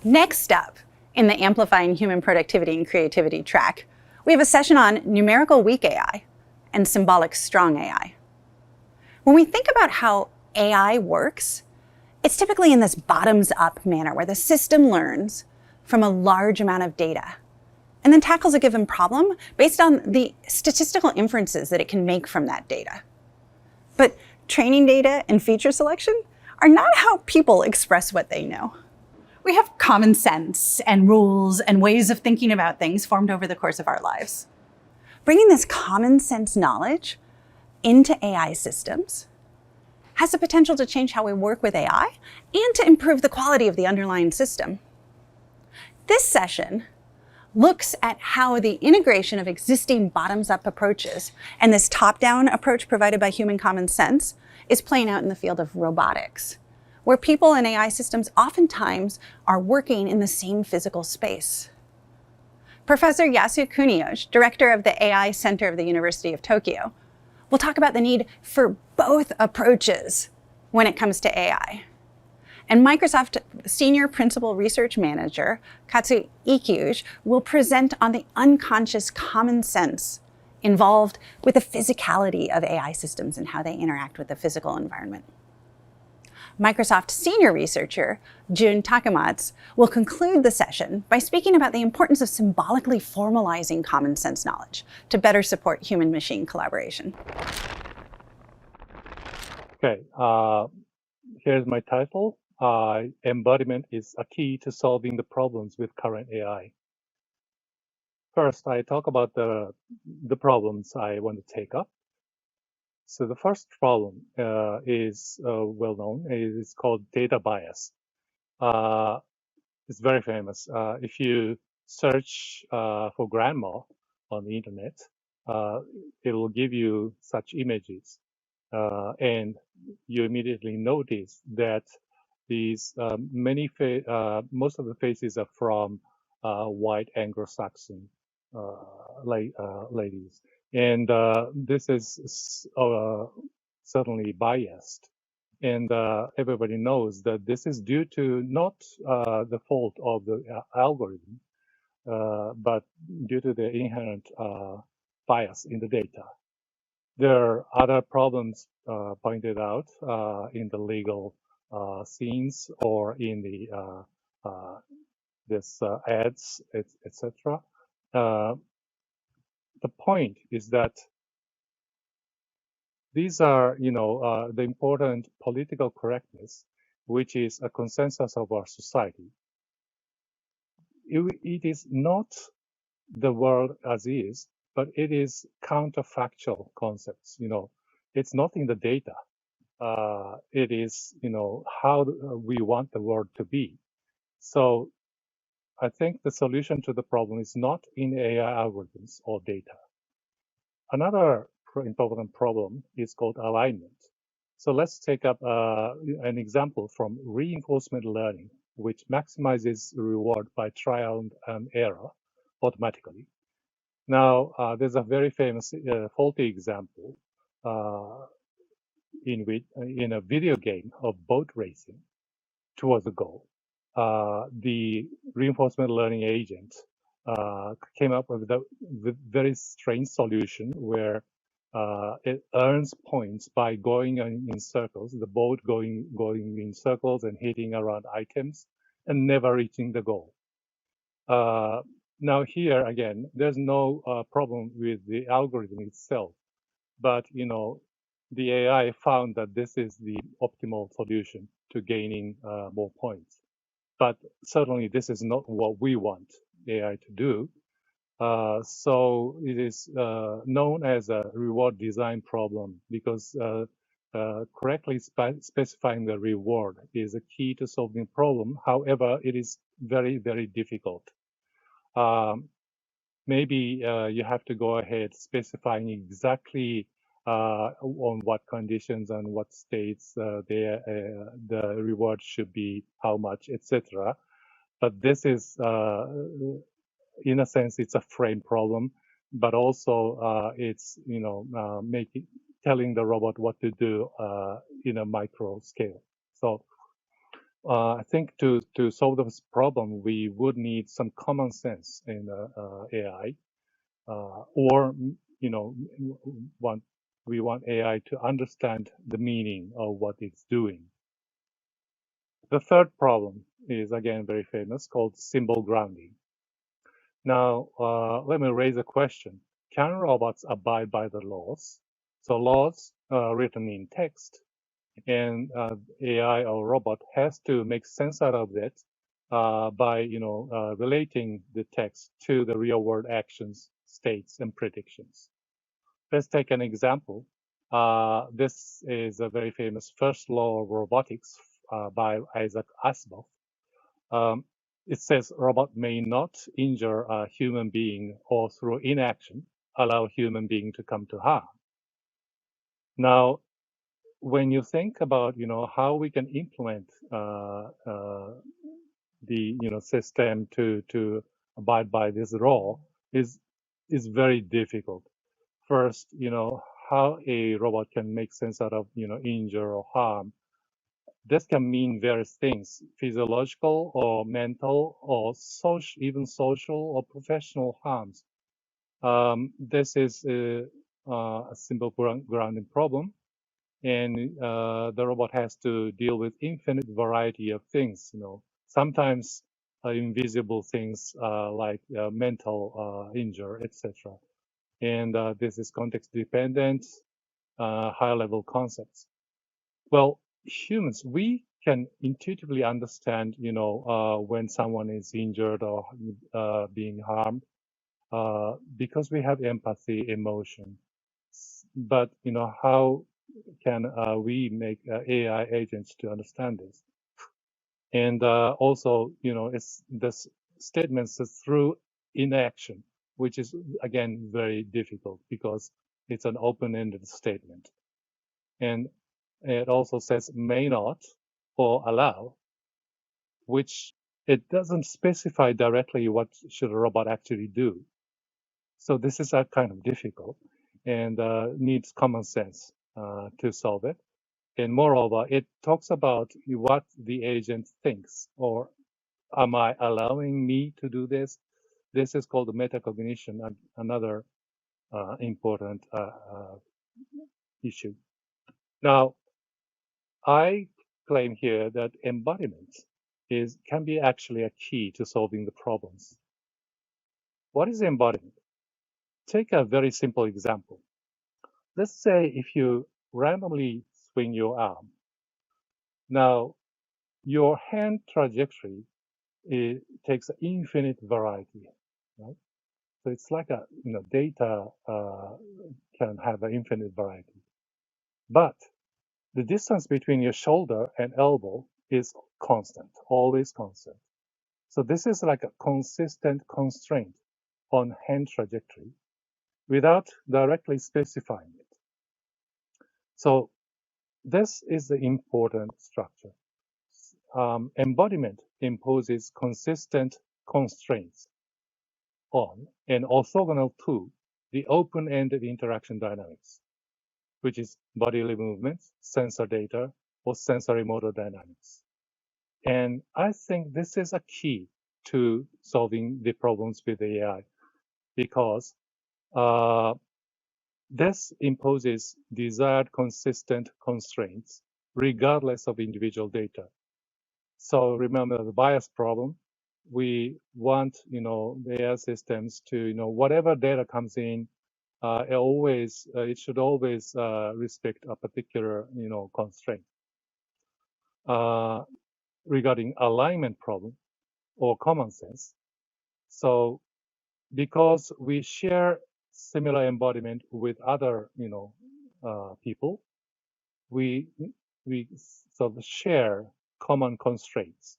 Next up, in the Amplifying Human Productivity and Creativity track, we have a session on numerical weak AI and symbolic strong AI. When we think about how AI works, it's typically in this bottoms-up manner where the system learns from a large amount of data and then tackles a given problem based on the statistical inferences that it can make from that data. But training data and feature selection are not how people express what they know. We have common sense and rules and ways of thinking about things formed over the course of our lives. Bringing this common sense knowledge into AI systems has the potential to change how we work with AI and to improve the quality of the underlying system. This session looks at how the integration of existing bottoms-up approaches and this top-down approach provided by human common sense is playing out in the field of robotics, where people and AI systems oftentimes are working in the same physical space. Professor Yasu Kuniyoshi, director of the AI Center of the University of Tokyo, will talk about the need for both approaches when it comes to AI. And Microsoft Senior Principal Research Manager, Katsu Ikuj, will present on the unconscious common sense involved with the physicality of AI systems and how they interact with the physical environment. Microsoft senior researcher, Jun Takamatsu, will conclude the session by speaking about the importance of symbolically formalizing common sense knowledge to better support human-machine collaboration. Okay, here's my title. Embodiment is a key to solving the problems with current AI. First, I talk about the problems I want to take up. So the first problem is well known. It's called data bias. It's very famous. If you search for grandma on the internet, it will give you such images. And you immediately notice that these most of the faces are from white Anglo-Saxon ladies. And this is certainly biased. And everybody knows that this is due to not the fault of the algorithm, but due to the inherent bias in the data. There are other problems pointed out in the legal scenes or in the ads, etc. The point is that these are, the important political correctness, which is a consensus of our society. It is not the world as is, but it is counterfactual concepts. It's not in the data. It is, how we want the world to be. So I think the solution to the problem is not in AI algorithms or data. Another important problem is called alignment. So let's take up an example from reinforcement learning, which maximizes reward by trial and error automatically. Now, there's a very famous faulty example in a video game of boat racing towards the goal. The reinforcement learning agent came up with a very strange solution where it earns points by going in circles, the boat going in circles and hitting around items and never reaching the goal. Now here again, there's no problem with the algorithm itself, but the AI found that this is the optimal solution to gaining more points. But certainly this is not what we want AI to do. So it is known as a reward design problem because correctly specifying the reward is a key to solving the problem. However, it is very, very difficult. Maybe you have to go ahead specifying exactly on what conditions and what states the reward should be, how much, etc. But this is, in a sense, it's a frame problem, but also it's telling the robot what to do in a micro scale. So I think to solve this problem, we would need some common sense in AI, or we want AI to understand the meaning of what it's doing. The third problem is again very famous, called symbol grounding. Now, let me raise a question. Can robots abide by the laws? So laws written in text, and AI or robot has to make sense out of it by relating the text to the real world actions, states, and predictions. Let's take an example. This is a very famous first law of robotics by Isaac Asimov. It says robot may not injure a human being or through inaction allow human being to come to harm. Now, when you think about how we can implement the system to abide by this law is very difficult. First, how a robot can make sense out of injure or harm. This can mean various things: physiological or mental or social, even social or professional harms. This is a simple grounding problem, and the robot has to deal with infinite variety of things. Sometimes invisible things like mental injury, etc. And this is context dependent, high level concepts. Well, humans, we can intuitively understand, when someone is injured or being harmed, because we have empathy, emotion. But how can we make AI agents to understand this? And also, it's this statements through inaction, which is again very difficult because it's an open-ended statement. And it also says may not or allow, which it doesn't specify directly what should a robot actually do. So this is kind of difficult and needs common sense to solve it. And moreover, it talks about what the agent thinks, or am I allowing me to do this? This is called metacognition, another important issue. Now, I claim here that embodiment can be actually a key to solving the problems. What is embodiment? Take a very simple example. Let's say if you randomly swing your arm. Now, your hand trajectory takes an infinite variety, right? So it's like data can have an infinite variety. But the distance between your shoulder and elbow is constant, always constant. So this is like a consistent constraint on hand trajectory without directly specifying it. So this is the important structure. Embodiment imposes consistent constraints on and orthogonal to the open-ended interaction dynamics, which is bodily movements, sensor data, or sensory motor dynamics. And I think this is a key to solving the problems with AI, because this imposes desired consistent constraints regardless of individual data. So remember the bias problem. We want, the AI systems to, whatever data comes in, it should always respect a particular, constraint. Regarding alignment problem or common sense. So because we share similar embodiment with other, people, we sort of share common constraints.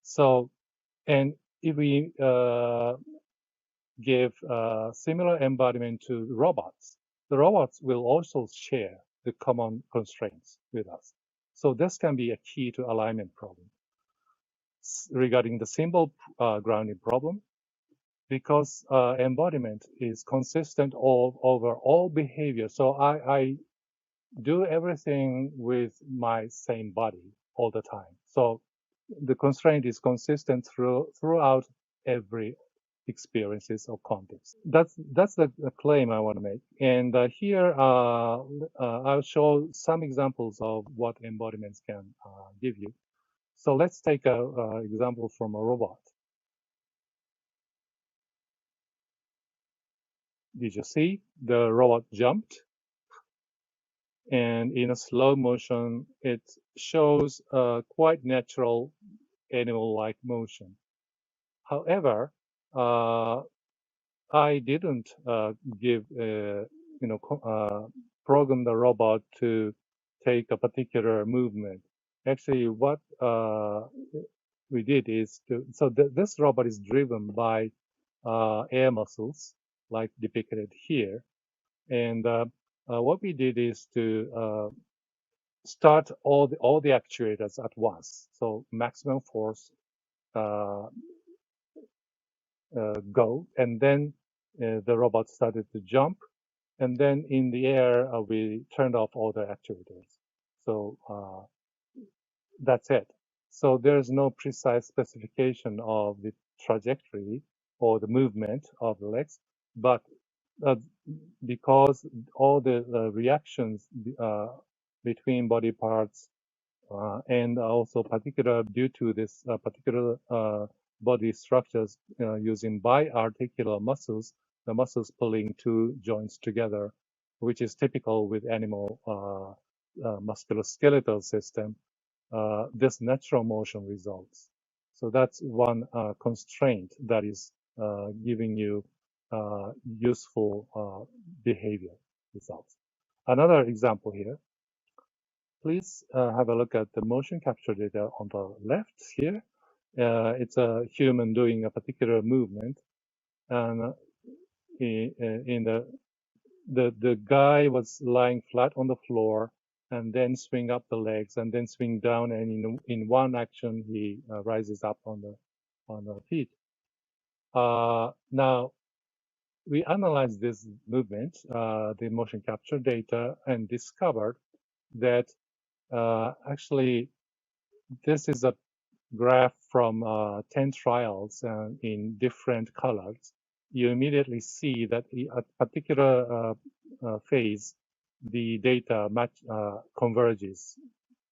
So, and if we give similar embodiment to robots, the robots will also share the common constraints with us. So this can be a key to alignment problem. Regarding the symbol grounding problem, because embodiment is consistent over all behavior. So I do everything with my same body all the time. So the constraint is consistent throughout every experiences or context. That's the claim I want to make. And here I'll show some examples of what embodiments can give you. So let's take a example from a robot. Did you see the robot jumped? And in a slow motion, it shows a quite natural animal-like motion. However, I didn't program the robot to take a particular movement. Actually, what we did is this robot is driven by air muscles, like depicted here. And what we did is to start all the actuators at once. So maximum force go, and then the robot started to jump, and then in the air we turned off all the actuators. So that's it. So there's no precise specification of the trajectory or the movement of the legs, but because all the reactions between body parts and also due to this particular body structures using biarticular muscles, the muscles pulling two joints together, which is typical with animal musculoskeletal system, this natural motion results. So that's one constraint that is giving you useful behavior results. Another example here. Please have a look at the motion capture data on the left here. It's a human doing a particular movement, and the guy was lying flat on the floor, and then swing up the legs, and then swing down, and in one action he rises up on the feet. Now we analyzed this movement, the motion capture data, and discovered that actually this is a graph from 10 trials in different colors. You immediately see that at particular phase, the data converges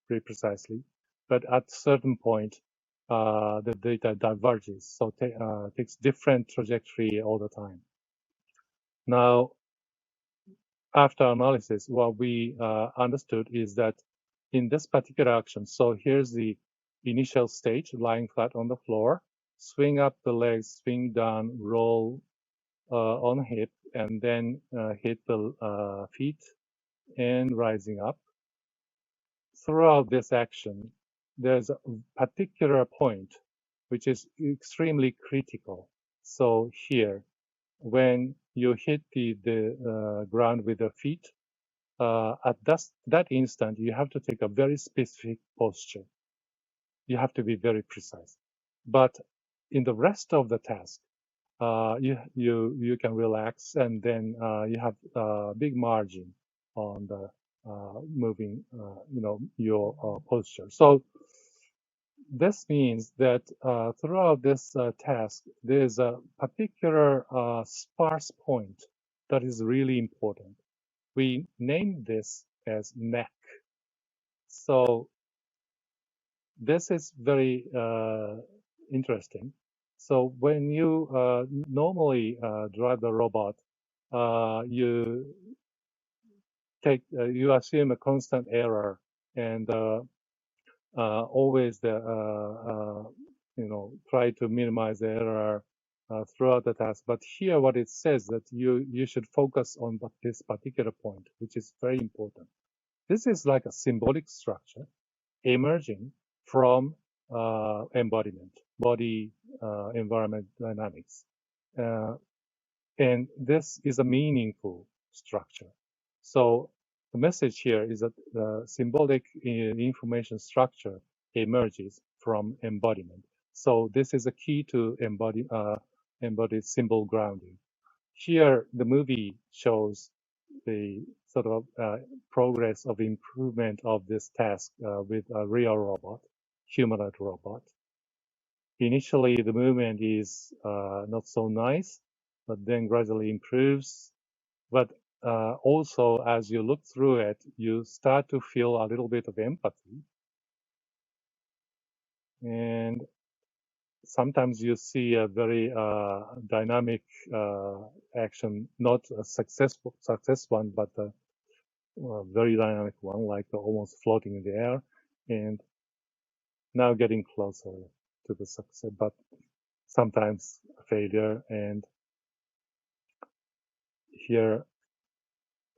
pretty precisely, but at certain point, the data diverges, so takes different trajectory all the time. Now, after analysis, what we understood is that in this particular action, so here's the initial stage, lying flat on the floor, swing up the legs, swing down, roll on hip, and then hit the feet and rising up. Throughout this action, there's a particular point which is extremely critical. So here, when you hit the ground with the feet, at that instant, you have to take a very specific posture. You have to be very precise. But in the rest of the task, you can relax, and then you have a big margin on the moving, your posture. So this means that throughout this task, there's a particular sparse point that is really important. We named this as neck. So this is very interesting. So when you normally drive the robot, you assume a constant error, and always try to minimize the error throughout the task. But here, what it says that you should focus on this particular point, which is very important. This is like a symbolic structure emerging from embodiment, body environment dynamics. And this is a meaningful structure. So the message here is that the symbolic information structure emerges from embodiment. So this is a key to embodied symbol grounding. Here, the movie shows the sort of progress of improvement of this task with a real robot. humanoid robot. Initially, the movement is not so nice, but then gradually improves. But also, as you look through it, you start to feel a little bit of empathy. And sometimes you see a very dynamic action, not a success one, but a very dynamic one, like almost floating in the air, and now getting closer to the success, but sometimes failure. And here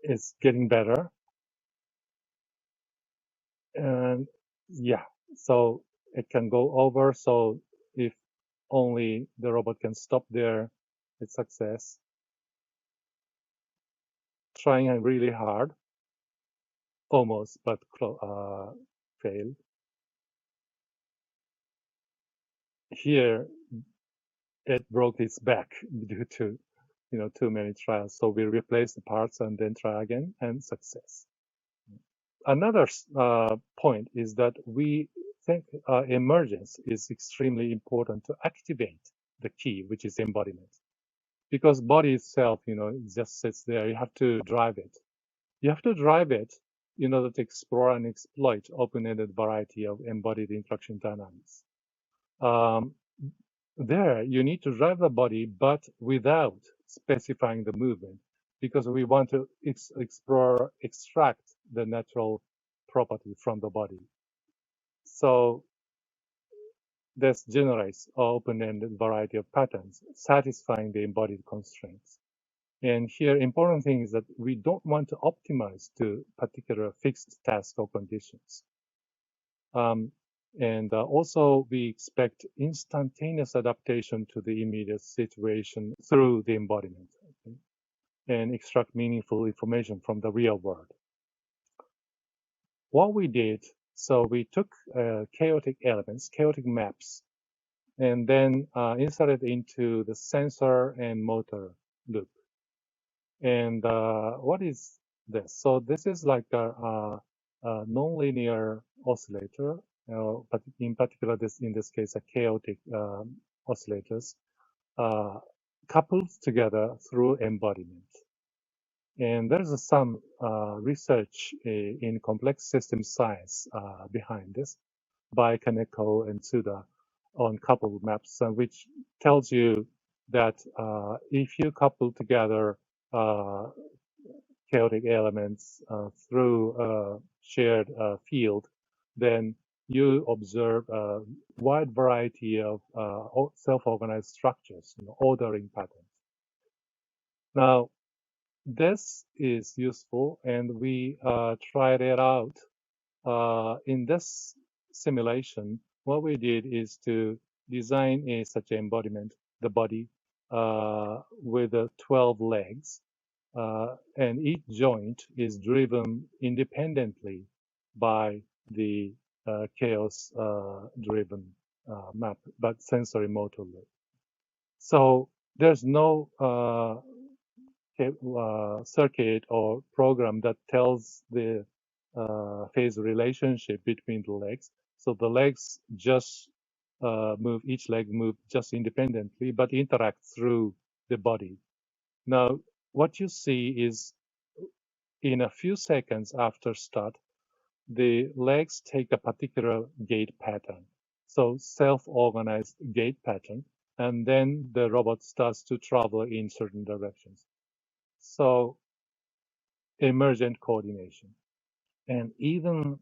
it's getting better. And yeah, so it can go over. So if only the robot can stop there, it's success. Trying really hard, almost, but failed. Here, it broke its back due to, too many trials. So we replaced the parts and then try again, and success. Another point is that we think emergence is extremely important to activate the key, which is embodiment. Because body itself, it just sits there. You have to drive it. You have to drive it in order to explore and exploit open-ended variety of embodied interaction dynamics. There, you need to drive the body, but without specifying the movement, because we want to extract the natural property from the body. So this generates an open-ended variety of patterns, satisfying the embodied constraints. And here, important thing is that we don't want to optimize to particular fixed task or conditions. And also, we expect instantaneous adaptation to the immediate situation through the embodiment, okay? And extract meaningful information from the real world. What we did, so we took chaotic elements, chaotic maps, and then inserted into the sensor and motor loop. And what is this? So this is like a nonlinear oscillator, but in particular, in this case, a chaotic oscillators coupled together through embodiment. And there's some research in complex system science behind this by Kaneko and Tsuda on coupled maps, which tells you that if you couple together chaotic elements through a shared field, then you observe a wide variety of self-organized structures, ordering patterns. Now, this is useful, and we tried it out. In this simulation, what we did is to design such embodiment, the body, with 12 legs, and each joint is driven independently by the chaos-driven map, but sensory motor loop. So there's no circuit or program that tells the phase relationship between the legs. So the legs just each leg move just independently, but interact through the body. Now, what you see is in a few seconds after start, the legs take a particular gait pattern. So self-organized gait pattern, and then the robot starts to travel in certain directions. So emergent coordination. And even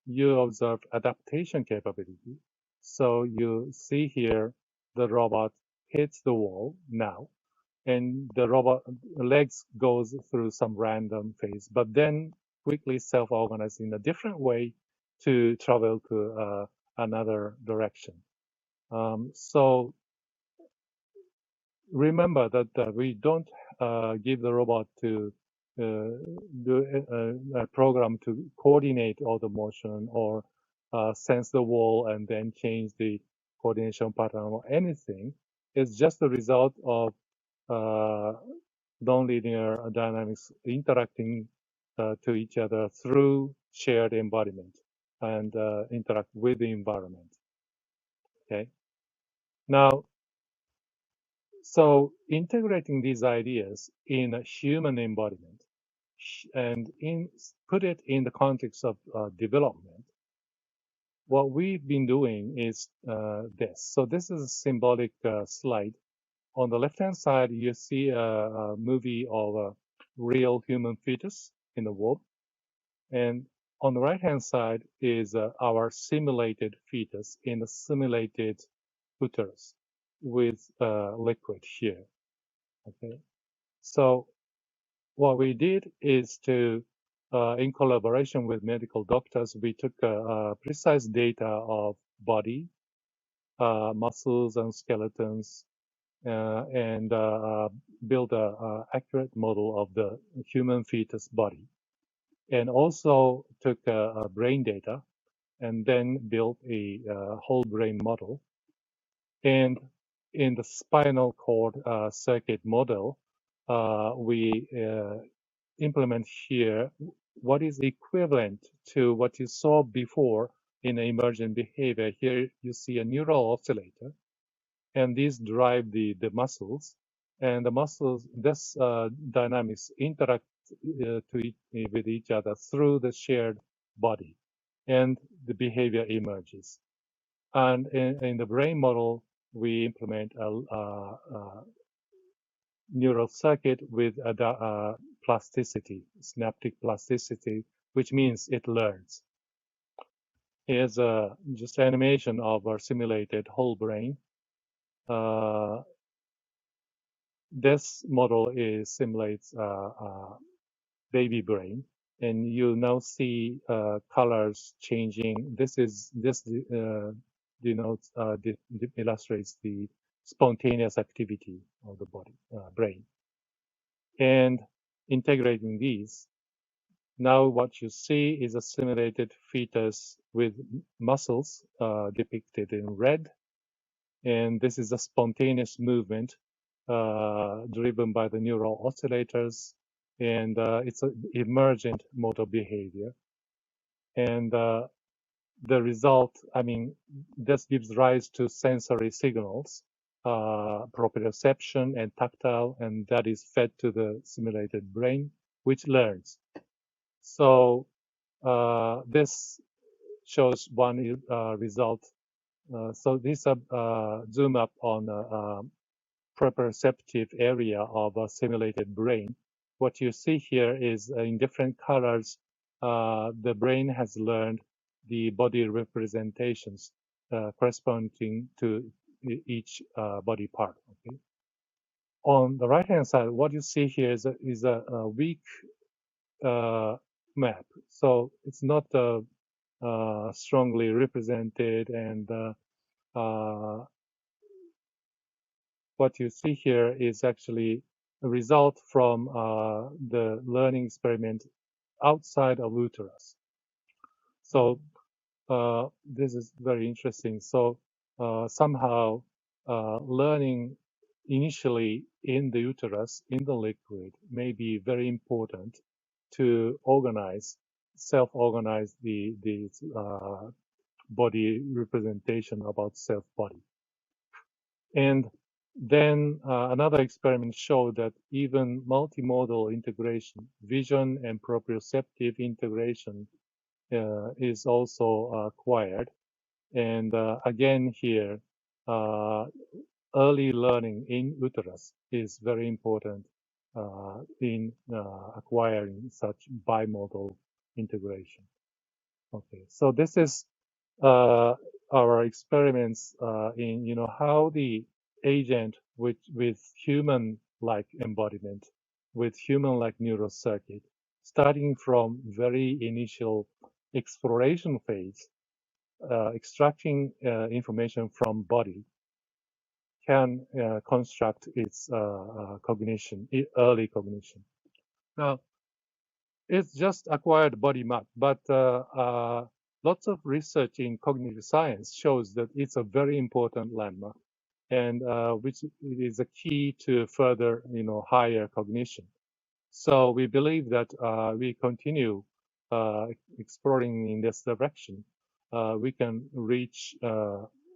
you observe adaptation capability. So you see here the robot hits the wall now, and the robot legs goes through some random phase, but then quickly self-organize in a different way to travel to another direction. So remember that we don't give the robot to do a program to coordinate all the motion or sense the wall and then change the coordination pattern or anything. It's just the result of nonlinear dynamics interacting to each other through shared embodiment. and interact with the environment. Okay. Now, so integrating these ideas in a human embodiment and put it in the context of development, what we've been doing is this. So this is a symbolic slide. On the left-hand side, you see a movie of a real human fetus in the womb. And on the right-hand side is our simulated fetus in a simulated uterus with liquid here. Okay. So what we did is to, in collaboration with medical doctors, we took precise data of body, muscles and skeletons, and build an accurate model of the human fetus body. And also took brain data and then built a whole brain model. And in the spinal cord circuit model, we implement here what is equivalent to what you saw before in emergent behavior. Here you see a neural oscillator, and these drive the muscles, and the muscles, this dynamics interact with each other through the shared body, and the behavior emerges. And in the brain model, we implement a neural circuit with plasticity, synaptic plasticity, which means it learns. Here's just animation of our simulated whole brain. This model simulates baby brain, and you now see colors changing. This denotes illustrates the spontaneous activity of the body, brain. And integrating these, now what you see is a simulated fetus with muscles depicted in red. And this is a spontaneous movement driven by the neural oscillators. And it's an emergent motor behavior. And the result, I mean, this gives rise to sensory signals, proprioception and tactile, and that is fed to the simulated brain, which learns. So this shows one result. So this zoom up on proprioceptive area of a simulated brain. What you see here is in different colors, the brain has learned the body representations corresponding to each body part. Okay. On the right-hand side, what you see here is a weak map. So it's not strongly represented, and what you see here is actually a result from the learning experiment outside of uterus. So this is very interesting. So somehow learning initially in the uterus, in the liquid, may be very important to organize, self-organize the body representation about self-body. And then another experiment showed that even multimodal integration, vision and proprioceptive integration is also acquired. And again here, early learning in uterus is very important in acquiring such bimodal integration. Okay, so this is our experiments in how the agent with human-like embodiment, with human-like neural circuit, starting from very initial exploration phase, extracting information from body, can construct its cognition, early cognition. Now, it's just acquired body map, but lots of research in cognitive science shows that it's a very important landmark, and which is a key to further, higher cognition. So we believe that we continue exploring in this direction, we can reach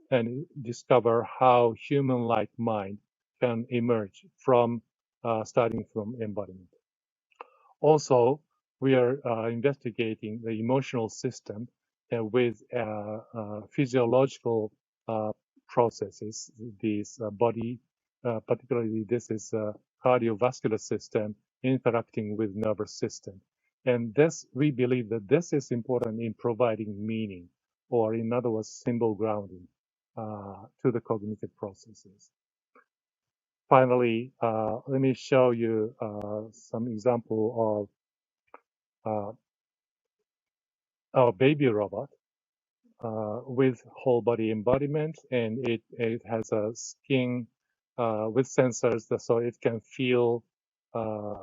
and discover how human-like mind can emerge from starting from embodiment. Also, we are investigating the emotional system with physiological processes. These body, particularly this is cardiovascular system interacting with nervous system. And this, we believe that this is important in providing meaning, or in other words, symbol grounding to the cognitive processes. Finally, let me show you some example of our baby robot with whole body embodiment, and it has a skin with sensors, so it can feel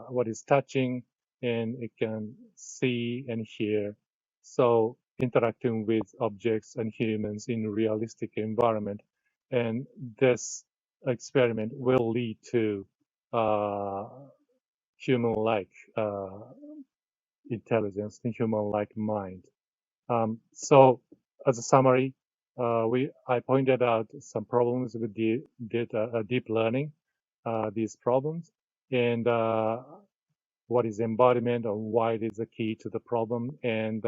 what is touching, and it can see and hear. So interacting with objects and humans in a realistic environment, and this experiment will lead to human-like intelligence and human-like mind. So as a summary, I pointed out some problems with deep learning, these problems, and what is embodiment and why it is a key to the problem. And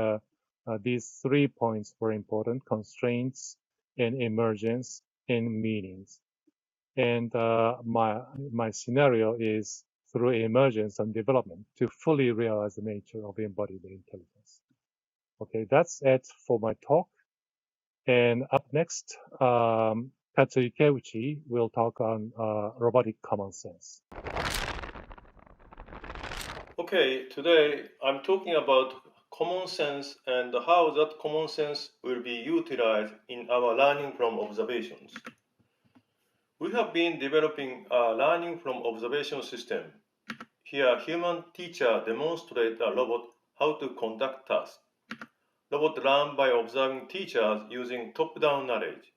these 3 points were important: constraints and emergence and meanings. And my scenario is through emergence and development to fully realize the nature of embodied intelligence. Okay, that's it for my talk. And up next, Katsu Ikeuchi will talk on robotic common sense. Okay, today I'm talking about common sense and how that common sense will be utilized in our learning from observations. We have been developing a learning from observation system. Here, human teacher demonstrates a robot how to conduct tasks. Robot learn by observing teachers using top-down knowledge.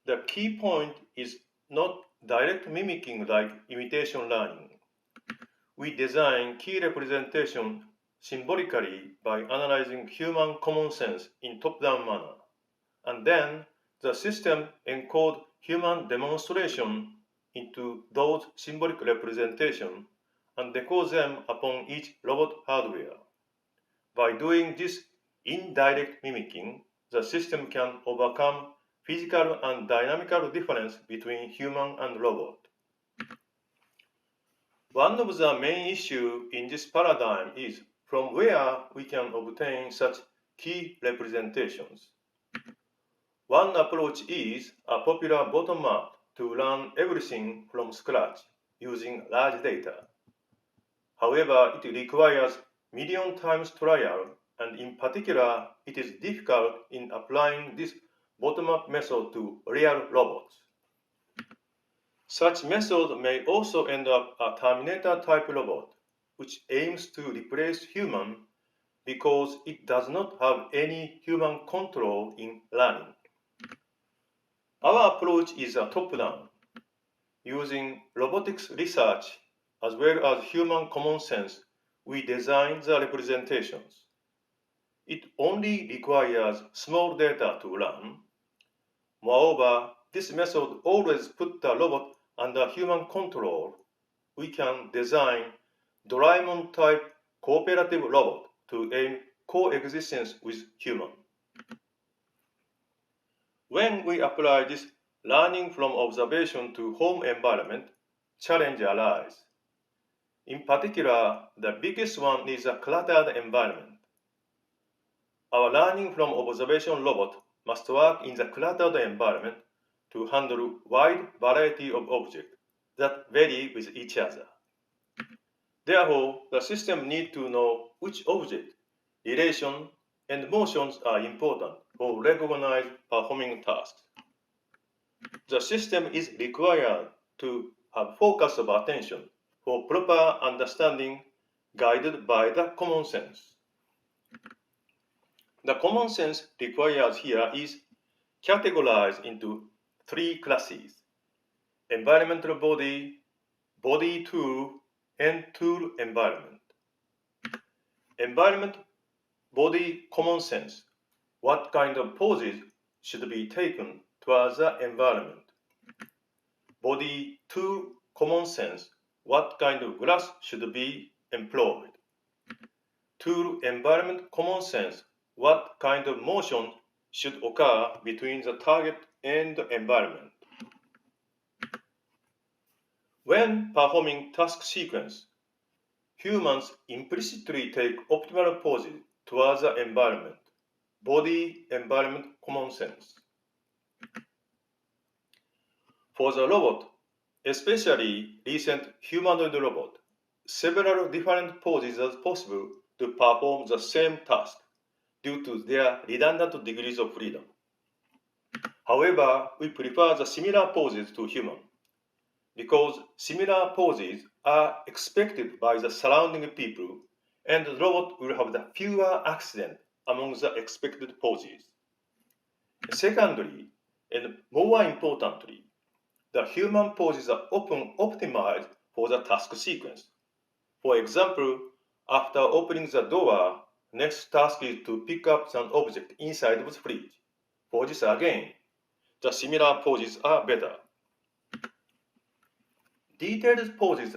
The key point is not direct mimicking like imitation learning. We design key representation symbolically by analyzing human common sense in top-down manner. And then the system encodes human demonstration into those symbolic representations and decodes them upon each robot hardware. By doing this indirect mimicking, the system can overcome physical and dynamical difference between human and robot. One of the main issues in this paradigm is from where we can obtain such key representations. One approach is a popular bottom-up to learn everything from scratch using large data. However, it requires million times trial, and in particular, it is difficult in applying this bottom-up method to real robots. Such method may also end up a Terminator-type robot, which aims to replace human because it does not have any human control in learning. Our approach is a top-down. Using robotics research as well as human common sense, we design the representations. It only requires small data to learn. Moreover, this method always puts the robot under human control. We can design Doraemon-type cooperative robot to aim coexistence with human. When we apply this learning from observation to home environment, challenge arise. In particular, the biggest one is a cluttered environment. Our learning from observation robot must work in the cluttered environment to handle wide variety of objects that vary with each other. Therefore, the system needs to know which object, relation, and motions are important for recognized performing tasks. The system is required to have focus of attention for proper understanding guided by the common sense. The common sense required here is categorized into 3 classes: environmental body, body tool, and tool environment. Environment body common sense, what kind of poses should be taken towards the environment. Body tool common sense, what kind of glass should be employed. Tool environment common sense, what kind of motion should occur between the target and the environment. When performing task sequence, humans implicitly take optimal poses towards the environment. Body environment common sense. For the robot, especially recent humanoid robot, several different poses are possible to perform the same task due to their redundant degrees of freedom. However, we prefer the similar poses to human because similar poses are expected by the surrounding people and the robot will have the fewer accidents among the expected poses. Secondly, and more importantly, the human poses are often optimized for the task sequence. For example, after opening the door, next task is to pick up an object inside the fridge. For this again, the similar poses are better. Detailed poses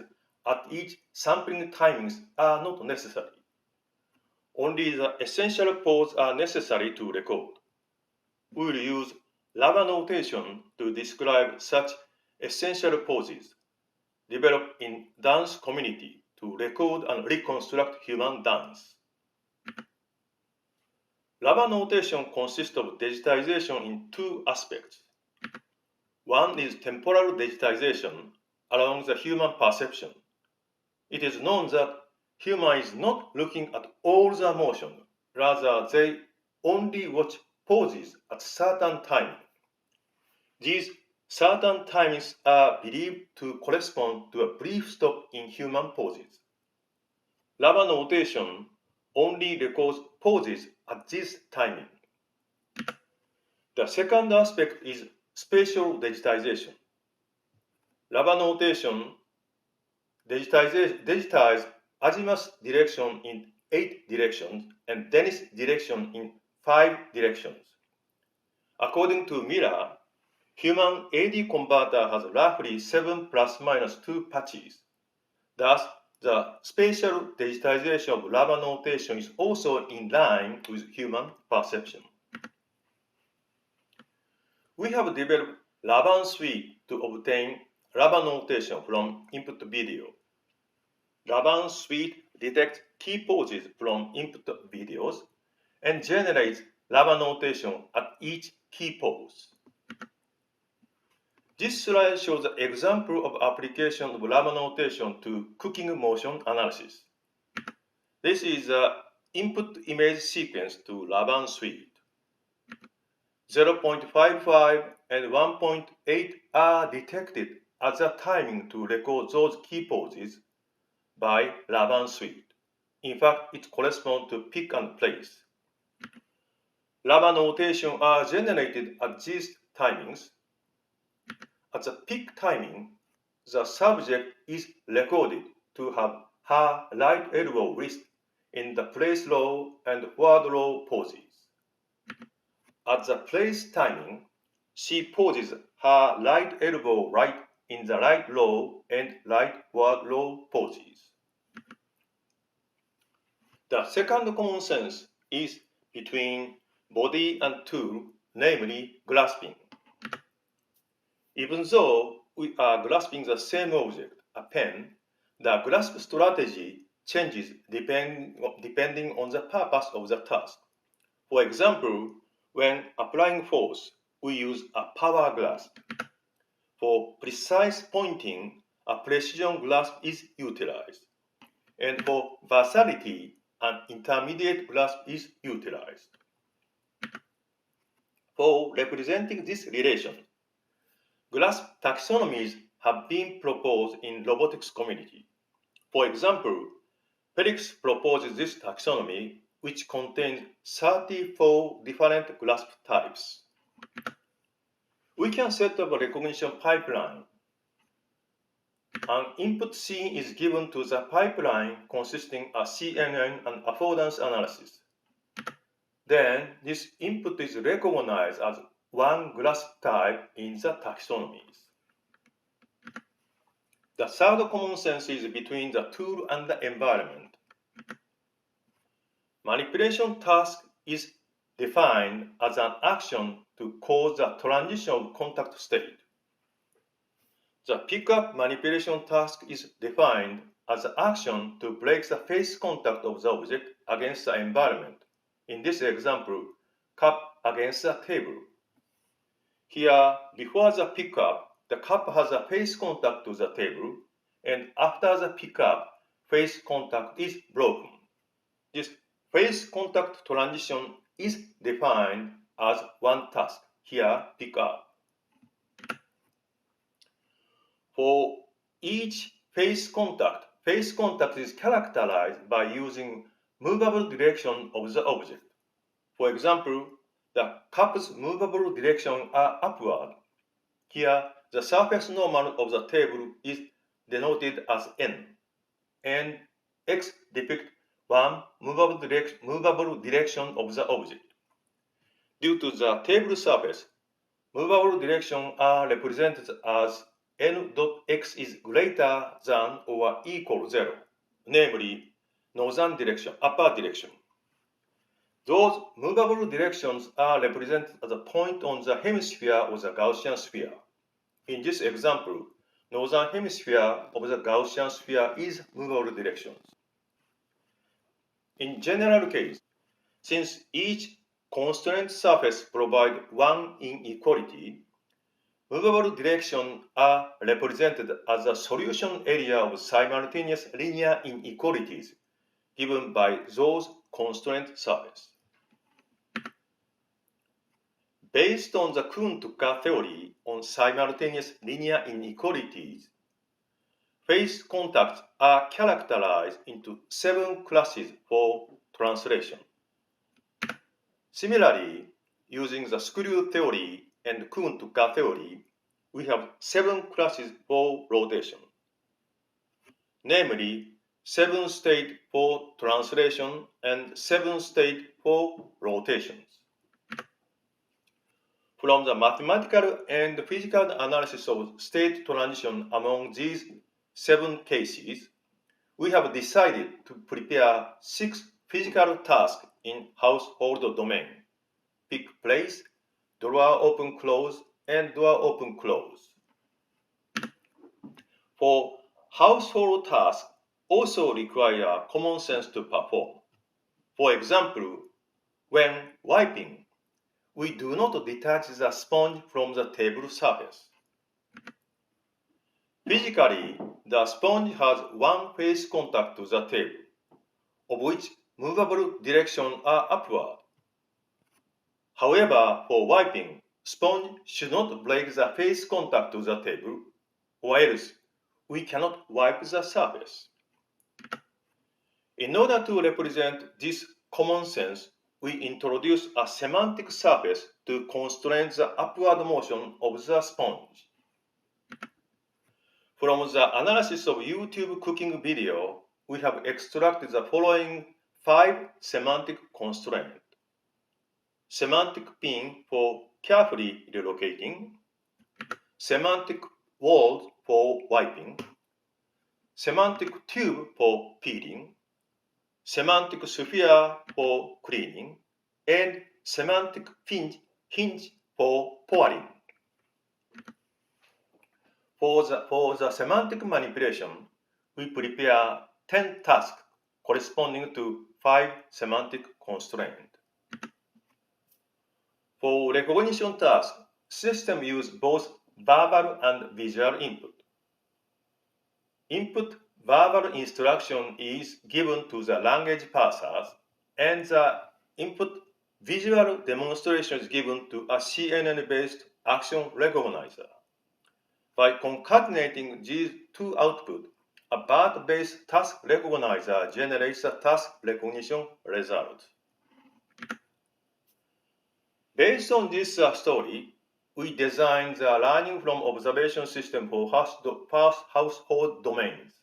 at each sampling timings are not necessary. Only the essential poses are necessary to record. We will use Labanotation to describe such essential poses developed in dance community to record and reconstruct human dance. Labanotation consists of digitization in two aspects. One is temporal digitization along the human perception. It is known that human is not looking at all the motion, rather they only watch poses at certain time. These certain times are believed to correspond to a brief stop in human poses. Labanotation only records poses at this timing. The second aspect is spatial digitization. Labanotation digitizes azimuth direction in 8 directions and zenith direction in 5 directions. According to Miller, human AD converter has roughly 7 plus minus 2 patches. Thus, the spatial digitization of Labanotation is also in line with human perception. We have developed Laban suite to obtain Labanotation from input video. Laban suite detects key poses from input videos and generates Labanotation at each key pose. This slide shows an example of application of Labanotation to cooking motion analysis. This is an input image sequence to Laban suite. 0.55 and 1.8 are detected as a timing to record those key poses by Laban suite. In fact, it corresponds to pick and place. Labanotation are generated at these timings. At the peak timing, the subject is recorded to have her right elbow wrist in the place row and forward row poses. At the place timing, she poses her right elbow right in the right row and right forward row poses. The second common sense is between body and tool, namely grasping. Even though we are grasping the same object, a pen, the grasp strategy changes depending on the purpose of the task. For example, when applying force, we use a power grasp. For precise pointing, a precision grasp is utilized. And for versatility, an intermediate grasp is utilized. For representing this relation, grasp taxonomies have been proposed in robotics community. For example, Felix proposes this taxonomy, which contains 34 different grasp types. We can set up a recognition pipeline. An input scene is given to the pipeline consisting of CNN and affordance analysis. then this input is recognized as one glass type in the taxonomies. The third common sense is between the tool and the environment. Manipulation task is defined as an action to cause the transition of contact state. The pickup manipulation task is defined as an action to break the face contact of the object against the environment. In this example, cup against the table. Here, before the pickup, the cup has a face contact to the table, and after the pickup, face contact is broken. This face contact transition is defined as one task, here pickup. For each face contact is characterized by using movable direction of the object. For example, the cup's movable direction are upward. Here, the surface normal of the table is denoted as n, and x depicts one movable direction of the object. Due to the table surface, movable directions are represented as n dot x is greater than or equal 0, namely northern direction, upper direction. Those movable directions are represented as a point on the hemisphere of the Gaussian sphere. In this example, northern hemisphere of the Gaussian sphere is movable directions. In general case, since each constraint surface provides one inequality, movable directions are represented as the solution area of simultaneous linear inequalities given by those constraint surfaces. Based on the Kuhn-Tucker theory on simultaneous linear inequalities, face contacts are characterized into 7 classes for translation. Similarly, using the screw theory and Kuhn-Tucker theory, we have 7 classes for rotation. Namely, 7 states for translation and 7 states for rotations. From the mathematical and physical analysis of state transition among these 7 cases, we have decided to prepare 6 physical tasks in household domain: pick place, drawer open close, and door open close. For household tasks also require common sense to perform. For example, when wiping, we do not detach the sponge from the table surface. Physically, the sponge has one face contact to the table, of which movable directions are upward. However, for wiping, sponge should not break the face contact to the table, or else we cannot wipe the surface. In order to represent this common sense, we introduce a semantic surface to constrain the upward motion of the sponge. From the analysis of YouTube cooking video, we have extracted the following 5 semantic constraints. Semantic pin for carefully relocating, semantic wall for wiping, semantic tube for peeling, semantic sphere for cleaning, and semantic hinge for pouring. For the semantic manipulation, we prepare 10 tasks corresponding to 5 semantic constraints. For recognition tasks, system use both verbal and visual input. Input verbal instruction is given to the language parsers, and the input visual demonstration is given to a CNN-based action recognizer. By concatenating these two outputs, a BART-based task recognizer generates a task recognition result. Based on this story, we designed the learning from observation system for household domains.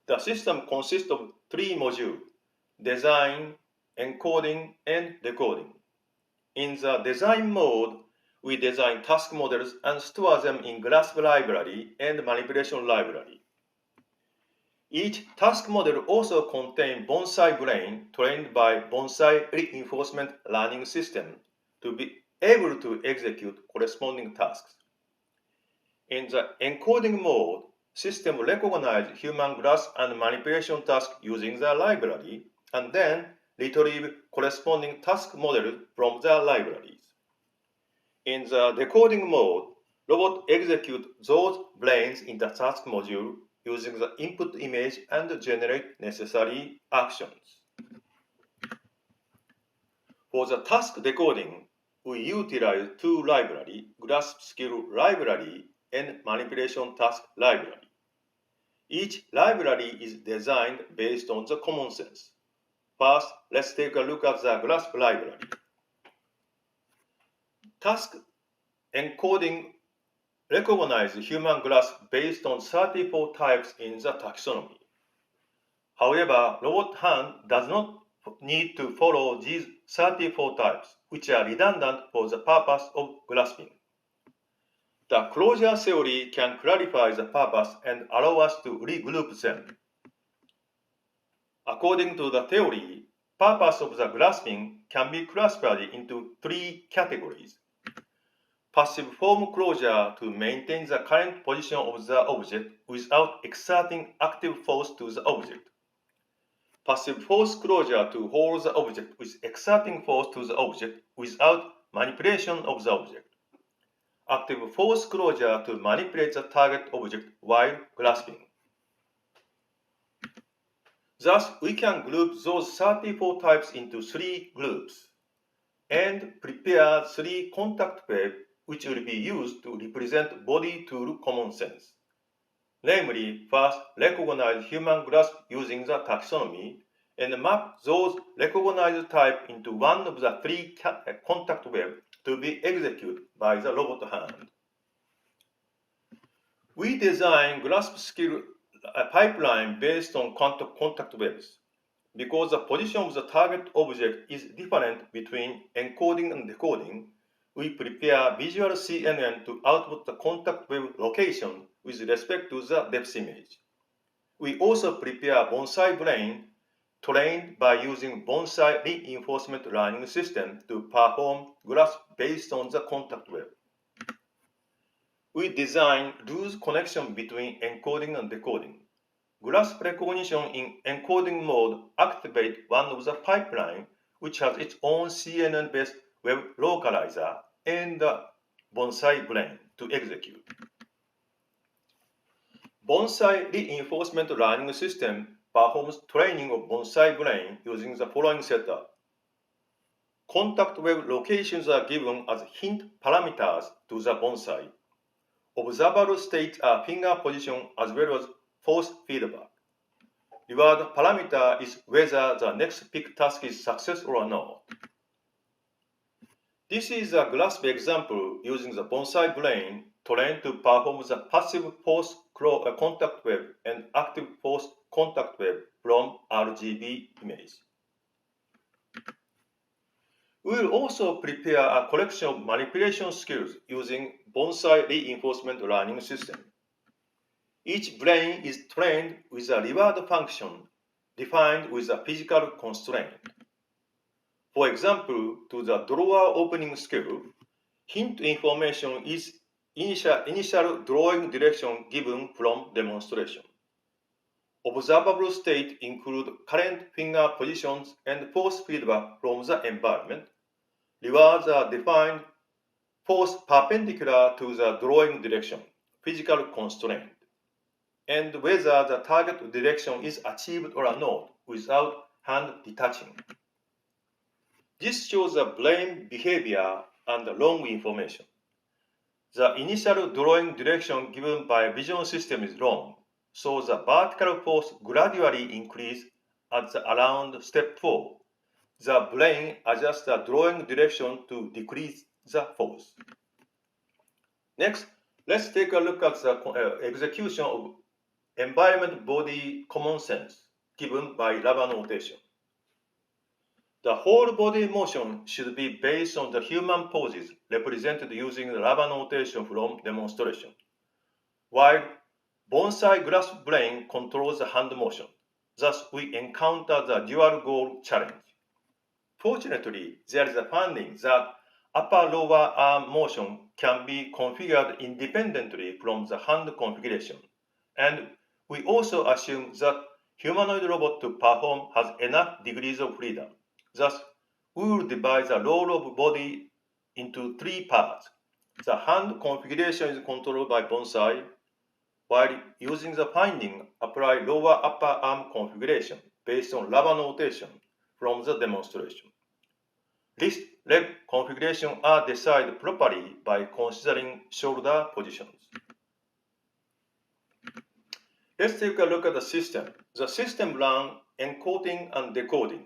The system consists of 3 modules: design, encoding, and decoding. In the design mode, we design task models and store them in grasp library and manipulation library. Each task model also contains bonsai brain trained by bonsai reinforcement learning system to be able to execute corresponding tasks. In the encoding mode, system recognize human grasp and manipulation tasks using the library and then retrieve corresponding task model from the libraries. In the decoding mode, robot execute those brains in the task module using the input image and generate necessary actions. For the task decoding, we utilize two libraries, grasp skill library and manipulation task library. Each library is designed based on the common sense. First, let's take a look at the grasp library. Task encoding recognizes human grasp based on 34 types in the taxonomy. However, robot hand does not need to follow these 34 types, which are redundant for the purpose of grasping. The closure theory can clarify the purpose and allow us to regroup them. According to the theory, purpose of the grasping can be classified into three categories. Passive form closure to maintain the current position of the object without exerting active force to the object. Passive force closure to hold the object with exerting force to the object without manipulation of the object. Active force closure to manipulate the target object while grasping. Thus, we can group those 34 types into three groups and prepare three contact waves which will be used to represent body tool common sense. Namely, first, recognize human grasp using the taxonomy and map those recognized type into one of the three contact waves to be executed by the robot hand. We design grasp skill pipeline based on contact waves. Because the position of the target object is different between encoding and decoding, we prepare visual CNN to output the contact wave location with respect to the depth image. We also prepare bonsai brain trained by using bonsai reinforcement learning system to perform grasp based on the contact wave. We design loose connection between encoding and decoding. Grasp recognition in encoding mode activates one of the pipeline, which has its own CNN-based web localizer and the bonsai brain to execute. Bonsai reinforcement learning system performs training of bonsai brain using the following setup. Contact wave locations are given as hint parameters to the bonsai. Observable states are finger position as well as force feedback. Reward parameter is whether the next pick task is successful or not. This is a grasp example using the bonsai brain trained to perform the passive force contact wave and active force contact wave from RGB image. We will also prepare a collection of manipulation skills using bonsai reinforcement learning system. Each brain is trained with a reward function defined with a physical constraint. For example, to the drawer opening skill, hint information is initial drawing direction given from demonstration. Observable states include current finger positions and force feedback from the environment. Rewards are defined force perpendicular to the drawing direction, physical constraint, and whether the target direction is achieved or not without hand detaching. This shows the brain behavior and the wrong information. The initial drawing direction given by vision system is wrong, so the vertical force gradually increases at around step 4. The brain adjusts the drawing direction to decrease the force. Next, let's take a look at the execution of environment body common sense given by Labanotation. The whole body motion should be based on the human poses represented using the Labanotation from demonstration, while bonsai grasp brain controls the hand motion. Thus, we encounter the dual goal challenge. Fortunately, there is a finding that upper-lower arm motion can be configured independently from the hand configuration, and we also assume that humanoid robot to perform has enough degrees of freedom. Thus, we will divide the role of body into three parts. The hand configuration is controlled by bonsai, while using the finding, apply lower upper arm configuration based on Labanotation from the demonstration. Wrist leg configuration are decided properly by considering shoulder positions. Let's take a look at the system. The system runs encoding and decoding.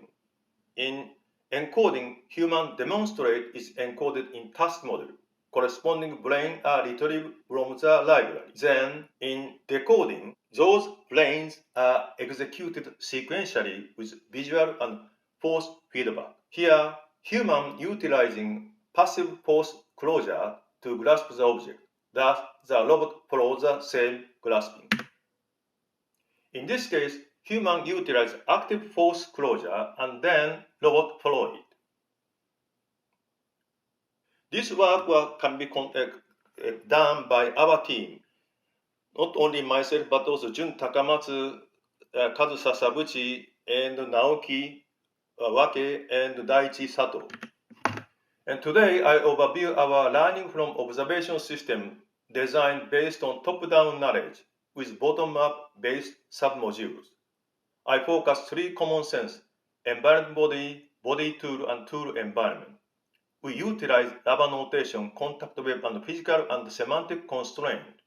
In encoding, human demonstrate is encoded in task model. Corresponding brain are retrieved from the library. Then, in decoding, those brains are executed sequentially with visual and force feedback. Here, human utilizing passive force closure to grasp the object. Thus, the robot follows the same grasping. In this case, human utilize active force closure and then robot follow it. This work can be done by our team, not only myself but also Jun Takamatsu, Kazu Sasabuchi, and Naoki Wake, and Daichi Sato. And today I overview our learning from observation system designed based on top-down knowledge with bottom-up based submodules. I focus three common sense: environment body, body tool, and tool environment. We utilize Labanotation, contact web, and physical and semantic constraint.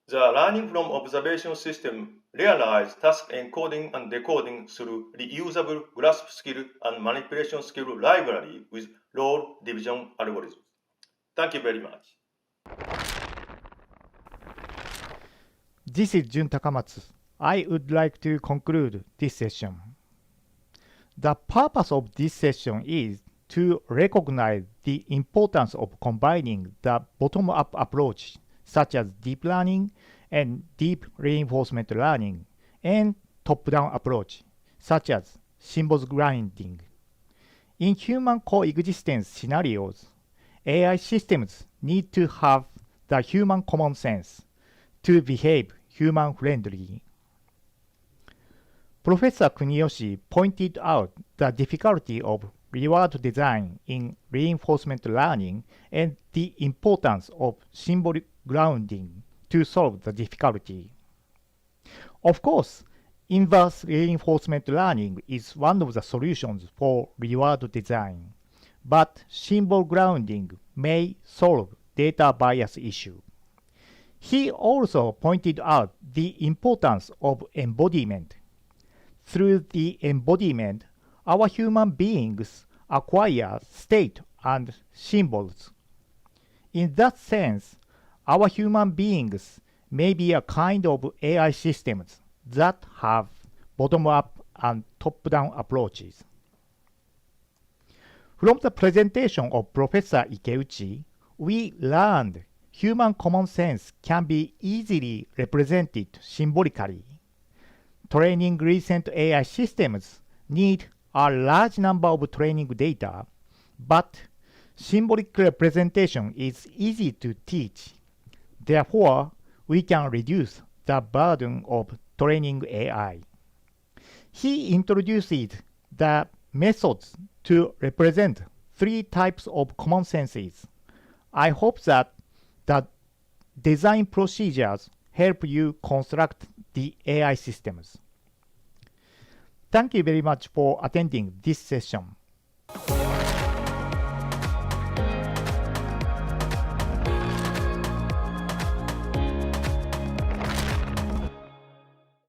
The learning from observation system realize task encoding and decoding through reusable grasp skill and manipulation skill library with role division algorithms. Thank you very much. This is Jun Takamatsu. I would like to conclude this session. The purpose of this session is to recognize the importance of combining the bottom-up approach, such as deep learning and deep reinforcement learning, and top-down approach, such as symbols grinding. In human coexistence scenarios, AI systems need to have the human common sense to behave human-friendly. Professor Kuniyoshi pointed out the difficulty of reward design in reinforcement learning and the importance of symbolic grounding to solve the difficulty. Of course, inverse reinforcement learning is one of the solutions for reward design, but symbol grounding may solve data bias issue. He also pointed out the importance of embodiment. Through the embodiment, our human beings acquire state and symbols. In that sense, our human beings may be a kind of AI systems that have bottom-up and top-down approaches. From the presentation of Professor Ikeuchi, we learned human common sense can be easily represented symbolically. Training recent AI systems need a large number of training data, but symbolic representation is easy to teach. Therefore, we can reduce the burden of training AI. He introduced the methods to represent three types of common senses. I hope that the design procedures help you construct the AI systems. Thank you very much for attending this session.